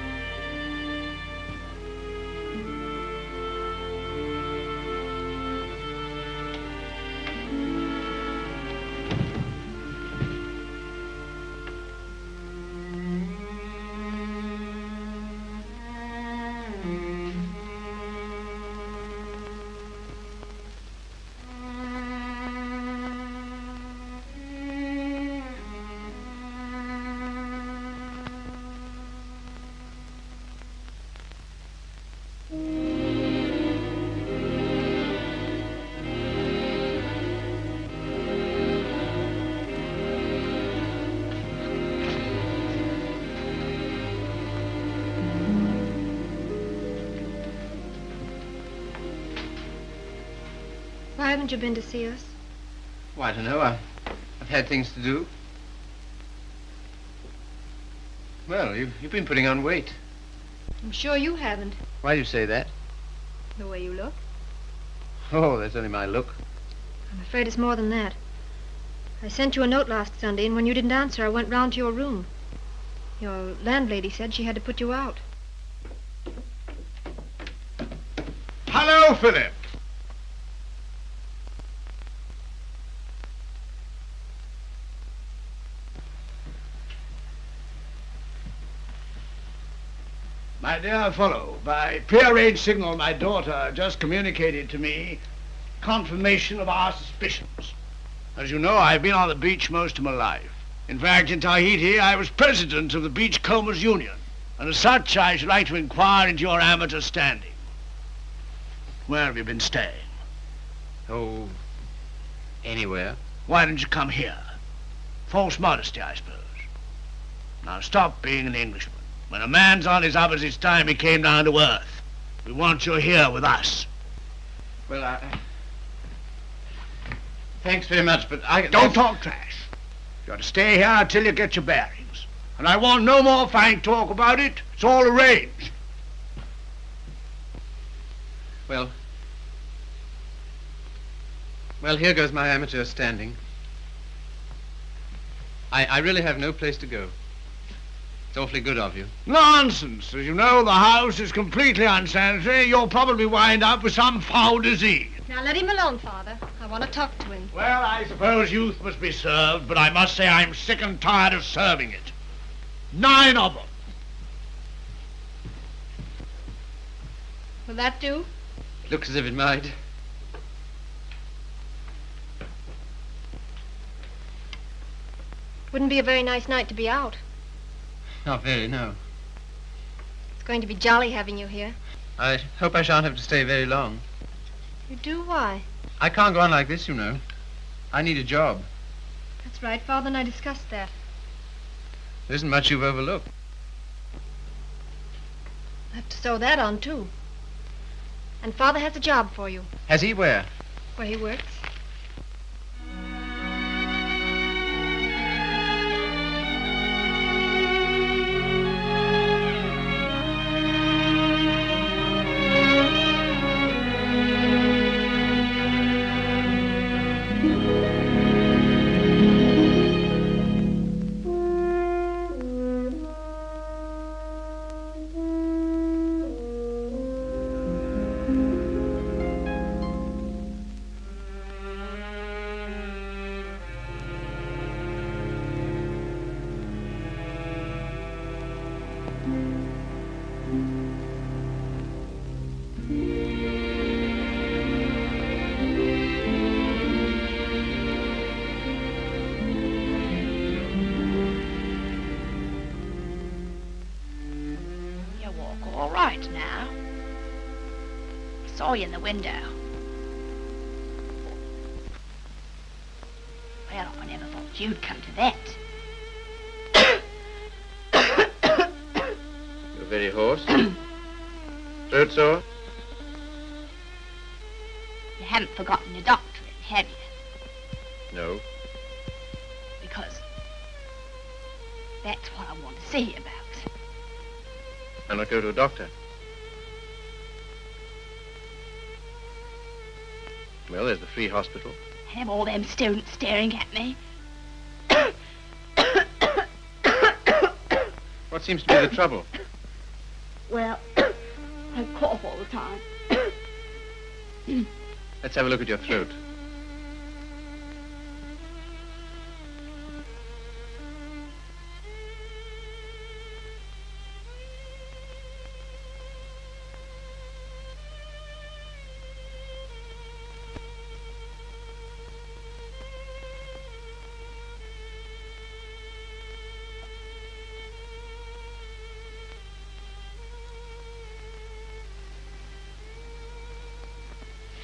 Why haven't you been to see us? Well, I don't know. I've had things to do. Well, you've been putting on weight. I'm sure you haven't. Why do you say that? The way you look. Oh, that's only my look. I'm afraid it's more than that. I sent you a note last Sunday, and when you didn't answer, I went round to your room. Your landlady said she had to put you out. Hello, Philip. My dear fellow, by prearranged signal, my daughter just communicated to me confirmation of our suspicions. As you know, I've been on the beach most of my life. In fact, in Tahiti, I was president of the Beachcombers Union, and as such, I should like to inquire into your amateur standing. Where have you been staying? Oh, anywhere. Why didn't you come here? False modesty, I suppose. Now stop being an Englishman. When a man's on his up as it's time he came down to earth. We want you here with us. Well, thanks very much, but I... Don't talk trash. You ought to stay here until you get your bearings. And I want no more fine talk about it. It's all arranged. Well, here goes my amateur standing. I really have no place to go. It's awfully good of you. Nonsense. As you know, the house is completely unsanitary. You'll probably wind up with some foul disease. Now let him alone, Father. I want to talk to him. Well, I suppose youth must be served, but I must say I'm sick and tired of serving it. 9 of them. Will that do? Looks as if it might. Wouldn't be a very nice night to be out. Not very, no. It's going to be jolly having you here. I hope I shan't have to stay very long. You do? Why? I can't go on like this, you know. I need a job. That's right. Father and I discussed that. There isn't much you've overlooked. I have to sew that on, too. And Father has a job for you. Has he? Where? Where he works. In the window. Well, I never thought you'd come to that. You're very hoarse. Throat sore? You haven't forgotten your doctorate, have you? No. Because That's what I want to see you about. Why not go to a doctor? Well, there's the free hospital. Have all them students staring at me. What seems to be the trouble? Well, I cough all the time. Let's have a look at your throat.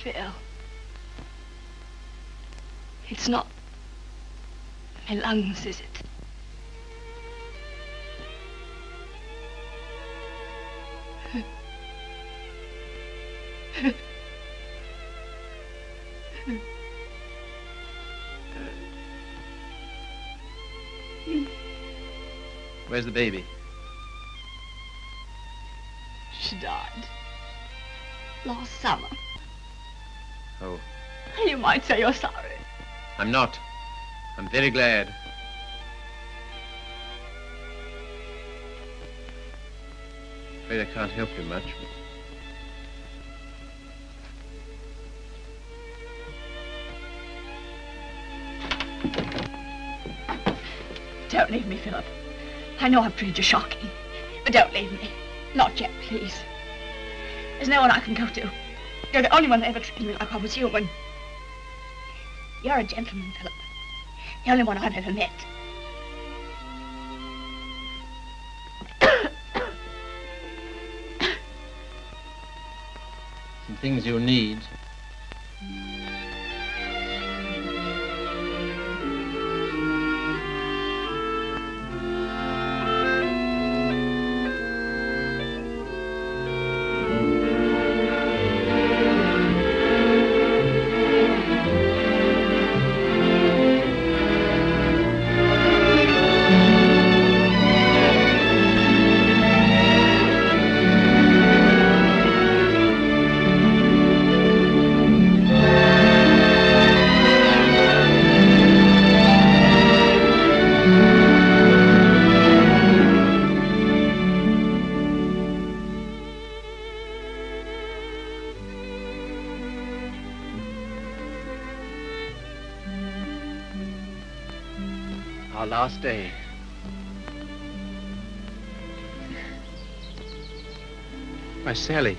Phil, it's not my lungs, is it? Where's the baby? She died last summer. Oh, You might say you're sorry. I'm not. I'm very glad. Afraid I can't help you much. Don't leave me, Philip. I know I've treated you shocking, but don't leave me. Not yet, please. There's no one I can go to. You're the only one that ever treated me like I was human. You're a gentleman, Philip. The only one I've ever met. Some things you'll need. Our last day. Why, Sally.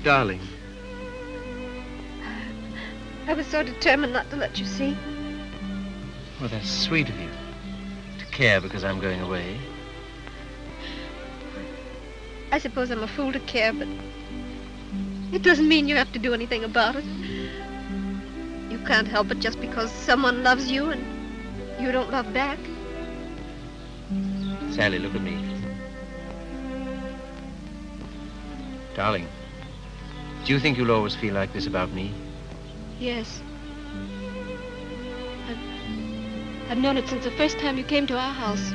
Darling. I was so determined not to let you see. Well, that's sweet of you. To care because I'm going away. I suppose I'm a fool to care, but it doesn't mean you have to do anything about it. You can't help it just because someone loves you and you don't love back. Sally, look at me. Darling, do you think you'll always feel like this about me? Yes. I've known it since the first time you came to our house.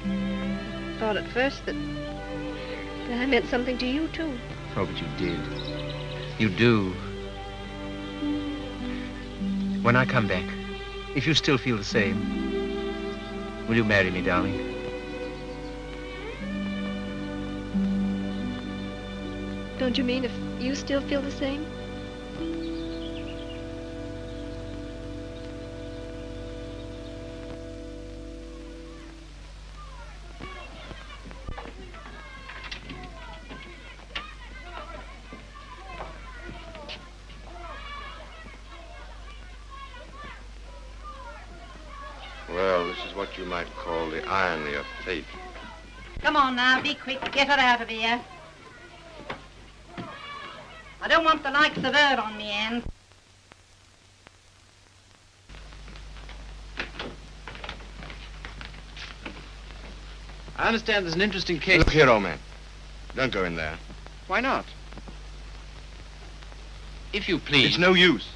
I thought at first that I meant something to you, too. Oh, but you did. You do. When I come back, if you still feel the same, will you marry me, darling? Don't you mean if you still feel the same? Well, this is what you might call the irony of fate. Come on now, be quick, get her out of here. I don't want the likes of her on me end. I understand there's an interesting case. Look here, old man. Don't go in there. Why not? If you please. It's no use.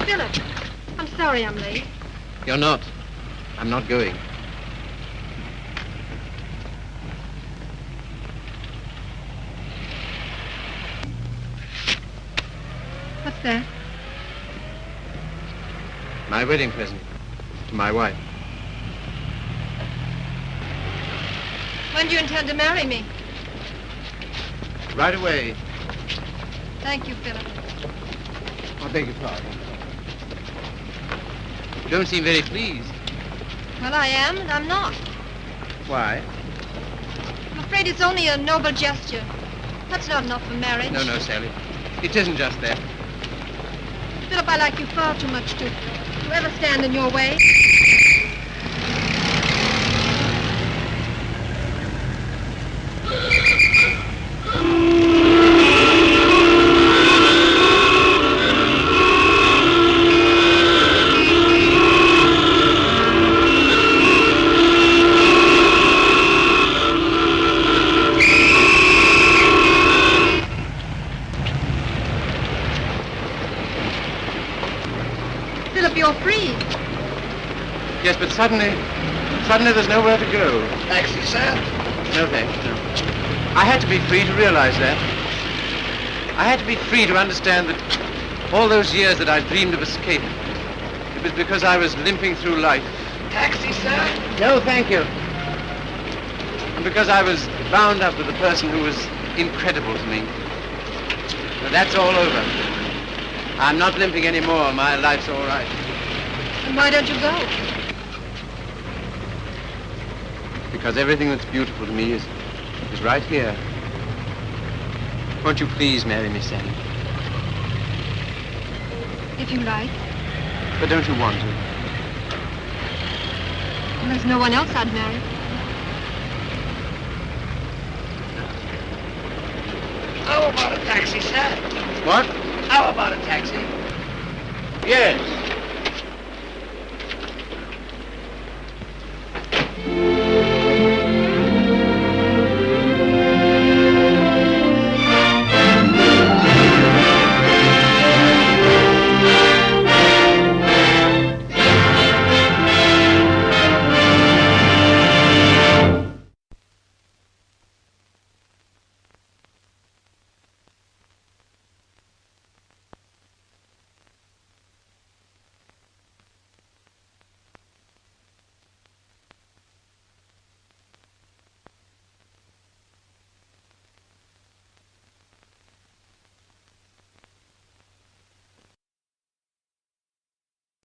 Philip, I'm sorry I'm late. You're not. I'm not going. What's that? My wedding present to my wife. When do you intend to marry me? Right away. Thank you, Philip. I beg your pardon. You don't seem very pleased. Well, I am, and I'm not. Why? I'm afraid it's only a noble gesture. That's not enough for marriage. No, Sally. It isn't just that. Philip, I like you far too much to ever stand in your way. You're free. Yes, but suddenly there's nowhere to go. Taxi, sir? No, thanks, no. I had to be free to realize that. I had to be free to understand that all those years that I dreamed of escape, it was because I was limping through life. Taxi, sir? No, thank you. And because I was bound up with a person who was incredible to me. But that's all over. I'm not limping anymore. My life's all right. And why don't you go? Because everything that's beautiful to me is right here. Won't you please marry me, Sally? If you like. But don't you want to? Well, there's no one else I'd marry. How about a taxi, sir? What? How about a taxi? Yes.